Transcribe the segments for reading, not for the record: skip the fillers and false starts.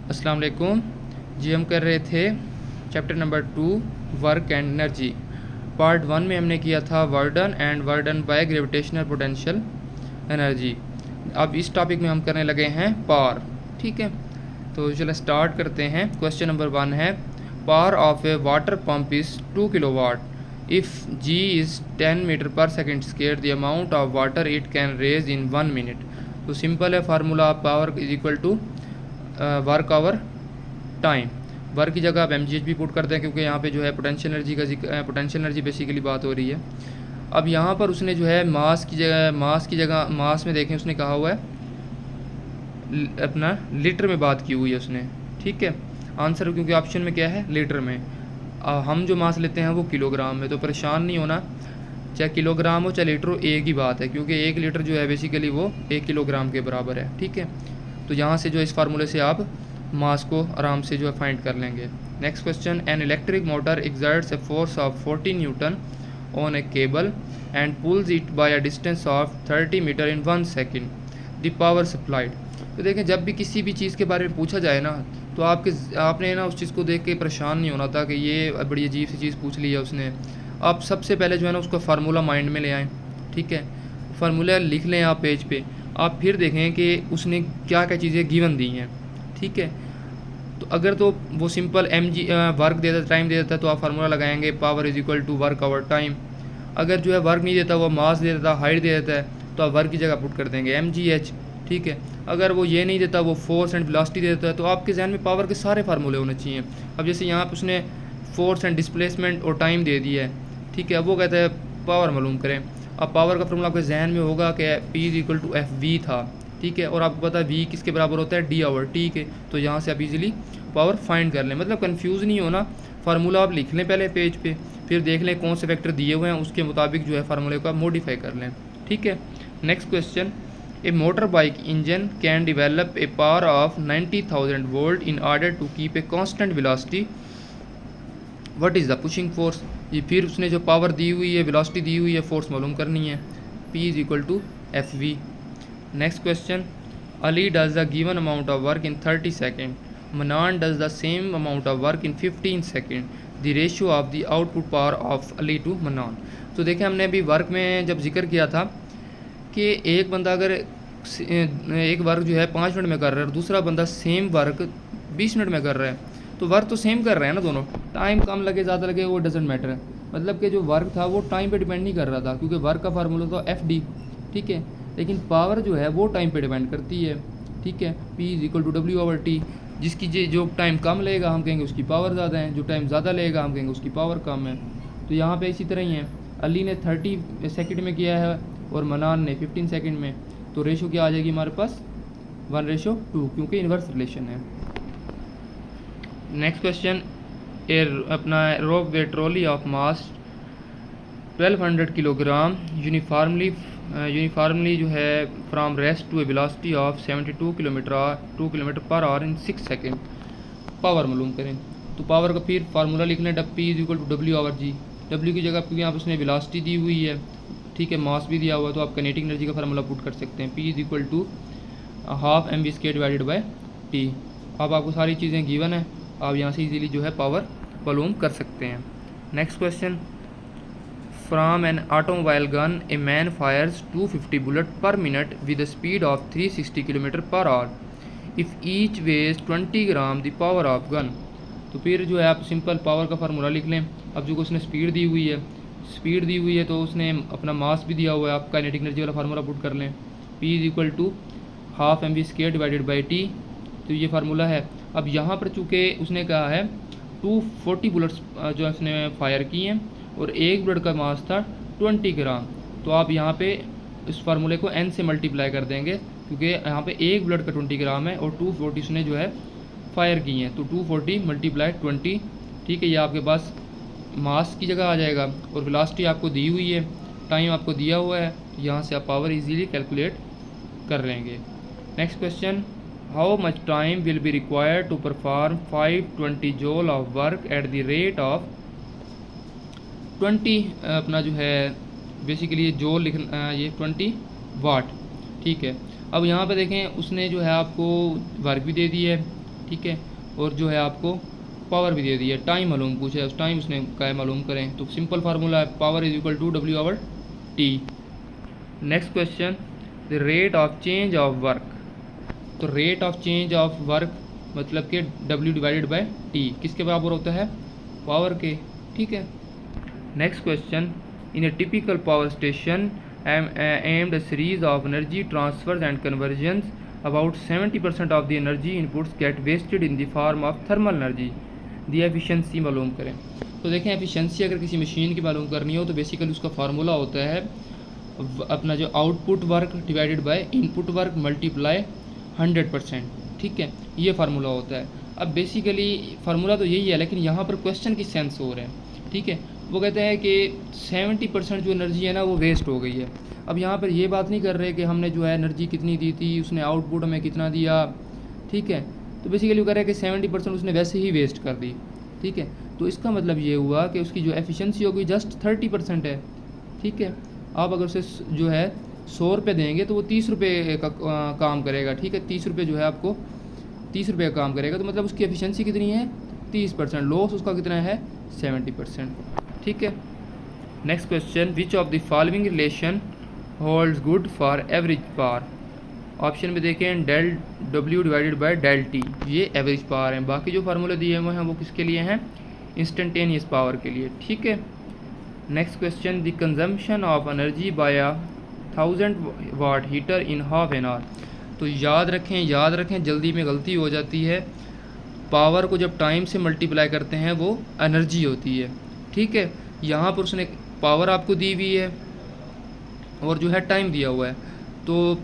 अस्सलाम वालेकुम जी। हम कर रहे थे chapter number 2 work and energy. Part 1 में हमने किया था work done and work done by gravitational potential energy. अब इस टॉपिक में हम करने लगे हैं पावर। ठीक है, तो चलो स्टार्ट करते हैं। क्वेश्चन नंबर 1 है power of a water pump is 2 kilowatt. If g is 10 metre per second square the amount of water it can raise in 1 minute. तो सिंपल है formula of power is equal to work over time. Work की जगह आप M भी put करते हैं क्योंकि यहाँ पे जो है पोटेंशियल एनर्जी बेसिकली बात हो रही है। अब यहाँ पर उसने जो है मास की जगह मास में देखें उसने कहा हुआ है अपना लीटर में बात की हुई है उसने। ठीक है, आंसर क्योंकि ऑप्शन में क्या है लीटर में। हम जो मास लेते हैं वो किलोग्राम में, तो परेशान नहीं होना, चाहे किलोग्राम हो चाहे लीटर हो, एक ही बात है क्योंकि 1 लीटर जो है बेसिकली वो 1 किलोग्राम के बराबर है। ठीक है, तो यहाँ से जो इस फार्मूले से आप मास को आराम से जो है फाइंड कर लेंगे। Next question, an electric motor exerts a force of 40 newton on a cable and pulls it by a distance of 30 metre in 1 second. The power supplied. तो देखें, जब भी किसी भी चीज़ के बारे में पूछा जाए ना तो आपने ना उस चीज़ को देख के परेशान नहीं होना था कि ये बड़ी अजीब सी चीज़ पूछ ली है उसने। आप सबसे पहले जो है ना उसका फार्मूला माइंड में ले आएँ। ठीक है, फार्मूला लिख लें आप पेज पे, आप फिर देखें कि उसने क्या क्या चीज़ें गिवन दी हैं। ठीक है, तो अगर तो वो सिंपल वर्क दे देता, टाइम दे देता, तो आप फार्मूला लगाएंगे power is equal to work over time. अगर जो है वर्क नहीं देता, वो मास दे देता, हाइट दे देता है, तो आप वर्क की जगह पुट कर देंगे mgh। ठीक है, अगर वो ये नहीं देता, वो फोर्स एंड वेलोसिटी दे देता है, तो आपके जहन में पावर के सारे फार्मूले होने चाहिए। अब जैसे यहाँ पर उसने फोर्स एंड डिस्प्लेसमेंट और टाइम दे दिया है। ठीक है, अब वो कहता है पावर मालूम करें। अब पावर का फार्मूला आपके जहन में होगा कि P is equal to FV था। ठीक है, और आपको पता है V किसके बराबर होता है, D/T। ठीक है, तो यहाँ से आप इजीली पावर फाइंड कर लें। मतलब कंफ्यूज नहीं होना, फार्मूला आप लिख लें पहले पेज पे, फिर देख लें कौन से फैक्टर दिए हुए हैं, उसके मुताबिक जो है फार्मूले को आप मॉडिफाई कर लें। ठीक है, next question, a motor bike engine can develop a power of 90,000 volt in order to keep a constant velocity. What is the pushing force. ये फिर उसने जो पावर दी हुई है, वेलोसिटी दी हुई है, फोर्स मालूम करनी है। P is equal to FV। Next question, Ali does the given amount of work in 30 second, Manan does the same amount of work in 15 second. The ratio of the output power of Ali to Manan. तो देखें, हमने अभी work में जब जिक्र किया था कि एक बंदा अगर एक वर्क जो है 5 मिनट में कर रहा है और दूसरा बंदा सेम वर्क 20 मिनट में कर रहा है, तो वर्क तो सेम कर रहे हैं ना दोनों, टाइम कम लगे ज़्यादा लगे वो डजेंट मैटर है। मतलब कि जो वर्क था वो टाइम पे डिपेंड नहीं कर रहा था क्योंकि वर्क का फार्मूला था FD। ठीक है, लेकिन पावर जो है वो टाइम पे डिपेंड करती है। ठीक है, P is equal to W/T। जिसकी जो टाइम कम लेगा हम कहेंगे उसकी पावर ज़्यादा है, जो टाइम ज़्यादा लेगा हम कहेंगे उसकी पावर कम है। तो यहाँ पे इसी तरह ही है, अली ने 30 सेकेंड में किया है और मनान ने 15 सेकेंड में, तो रेशो क्या आ जाएगी हमारे पास 1:2 क्योंकि इन्वर्स रिलेशन है। नेक्स्ट क्वेश्चन, अपना ropeway trolley of mass 1200 kilogram uniformly जो है from rest to a velocity of 72 kilometre per hour in 6 second. Power मालूम करें, तो पावर का फिर फार्मूला लिख लें, P is equal to W/G। W की जगह क्योंकि यहाँ पर उसने वेलोसिटी दी हुई है, ठीक है, मास भी दिया हुआ है, तो आप काइनेटिक एनर्जी का फार्मूला पुट कर सकते हैं, P is equal to ½ mv² divided by T। अब आपको सारी चीज़ें गिवन है, आप यहाँ से इजीली जो है पावर मालूम कर सकते हैं। Next question, from an automobile gun a man fires 250 bullet per minute with speed of 360 kilometre per hour if each weighs 20 gram the power of gun. तो फिर जो है आप सिंपल पावर का फार्मूला लिख लें। अब जो उसने स्पीड दी हुई है तो उसने अपना मास भी दिया हुआ है, आप काइनेटिक एनर्जी वाला फार्मूला पुट कर लें, P is equal to ½ mv² divided by T। तो ये फार्मूला है। अब यहाँ पर चूँकि उसने कहा है 240 बुलेट्स जो उसने फायर की हैं और एक बुलेट का मास था 20 ग्राम, तो आप यहाँ पे इस फार्मूले को n से मल्टीप्लाई कर देंगे क्योंकि यहाँ पे एक बुलेट का 20 ग्राम है और 240 उसने जो है फायर की हैं, तो 240 मल्टीप्लाई 20। ठीक है, ये आपके पास मास की जगह आ जाएगा और वेलोसिटी आपको दी हुई है, टाइम आपको दिया हुआ है, यहाँ से आप पावर इजीली कैलकुलेट कर लेंगे। Next question, how much time will be required to perform 520 joule of work at the rate of 20 अपना जो है बेसिकली जूल लिखना, ये 20 वाट। ठीक है, अब यहाँ पे देखें उसने जो है आपको वर्क भी दे दी है ठीक है। और जो है आपको पावर भी दे दी है, टाइम मालूम पूछा है, उस टाइम उसने क्या है मालूम करें, तो सिंपल फार्मूला है power is equal to W over T। Next question, the rate of change of work. तो rate of change of work मतलब कि W डिवाइडेड बाय T किसके बराबर होता है, पावर के, ठीक है। Next question, in A typical power station aimed a series of energy transfers and conversions, about 70% of the energy inputs get wasted in the form of thermal energy, the efficiency मालूम करें। तो देखें efficiency अगर किसी machine की मालूम करनी हो तो बेसिकली उसका फार्मूला होता है अपना जो output work divided by input work multiply 100%, ठीक है, ये फार्मूला होता है। अब बेसिकली फार्मूला तो यही है, लेकिन यहाँ पर क्वेश्चन की सेंस हो रहे हैं, ठीक है। वो कहते हैं कि 70% जो एनर्जी है ना वो वेस्ट हो गई है। अब यहाँ पर ये बात नहीं कर रहे कि हमने जो है एनर्जी कितनी दी थी, उसने आउटपुट हमें कितना दिया, ठीक है। तो बेसिकली वो कह रहे हैं कि 70% उसने वैसे ही वेस्ट कर दी, ठीक है। तो इसका मतलब ये हुआ कि उसकी जो एफिशिएंसी होगी जस्ट 30% है, ठीक है। आप अगर उसे जो है 100 रुपये देंगे तो वो 30 रुपये का काम करेगा, ठीक है। 30 रुपये जो है आपको 30 रुपये का काम करेगा, तो मतलब उसकी एफिशिएंसी कितनी है 30%, लॉस उसका कितना है 70%, ठीक है। Next question, which of the following relation holds good for average power. Option में देखें del W divided by del T, ये एवरेज पावर है। बाकी जो फार्मूले दिए हुए हैं वो किसके लिए हैं, इंस्टेंटेनियस पावर के लिए, ठीक है। Next question, the consumption of energy by 1000 watt heater in half an hour. तो याद रखें जल्दी में गलती हो जाती है, पावर को जब टाइम से मल्टीप्लाई करते हैं वो एनर्जी होती है, ठीक है। यहाँ पर उसने पावर आपको दी हुई है और जो है टाइम दिया हुआ है, तो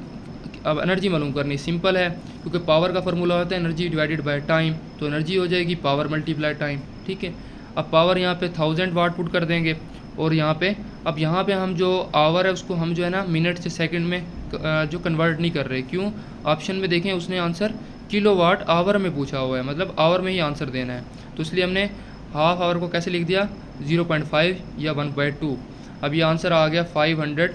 अब एनर्जी मालूम करनी सिंपल है, क्योंकि पावर का फार्मूला होता है एनर्जी डिवाइडेड बाय टाइम, तो एनर्जी हो जाएगी पावर मल्टीप्लाई टाइम, ठीक है। अब पावर यहाँ पे 1000 वाट पुट कर देंगे और यहाँ पे हम जो आवर है उसको हम जो है ना मिनट से सेकंड में जो कन्वर्ट नहीं कर रहे, क्यों, ऑप्शन में देखें उसने आंसर किलोवाट आवर में पूछा हुआ है, मतलब आवर में ही आंसर देना है, तो इसलिए हमने हाफ आवर को कैसे लिख दिया 0.5 या 1/2। अब ये आंसर आ गया 500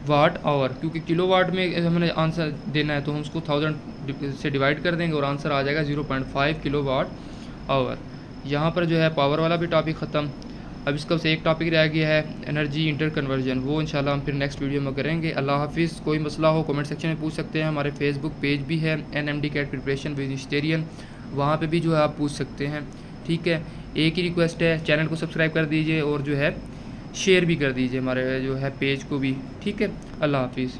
वाट आवर, क्योंकि किलोवाट में हमने आंसर देना है तो हम उसको 1000 से डिवाइड कर देंगे और आंसर आ जाएगा 0.5 किलोवाट आवर। यहाँ पर जो है पावर वाला भी टॉपिक ख़त्म। अब इसका से एक टॉपिक रह गया है एनर्जी इंटर कन्वर्जन, वो इंशाल्लाह हम फिर नेक्स्ट वीडियो में करेंगे। अल्लाह हाफिज़। कोई मसला हो कमेंट सेक्शन में पूछ सकते हैं, हमारे फेसबुक पेज भी है NMD CAT preparation with historian, वहाँ पे भी जो है आप पूछ सकते हैं, ठीक है। एक ही रिक्वेस्ट है, चैनल को सब्सक्राइब कर दीजिए और जो है शेयर भी कर दीजिए हमारे जो है पेज को भी, ठीक है। अल्लाह हाफिज़।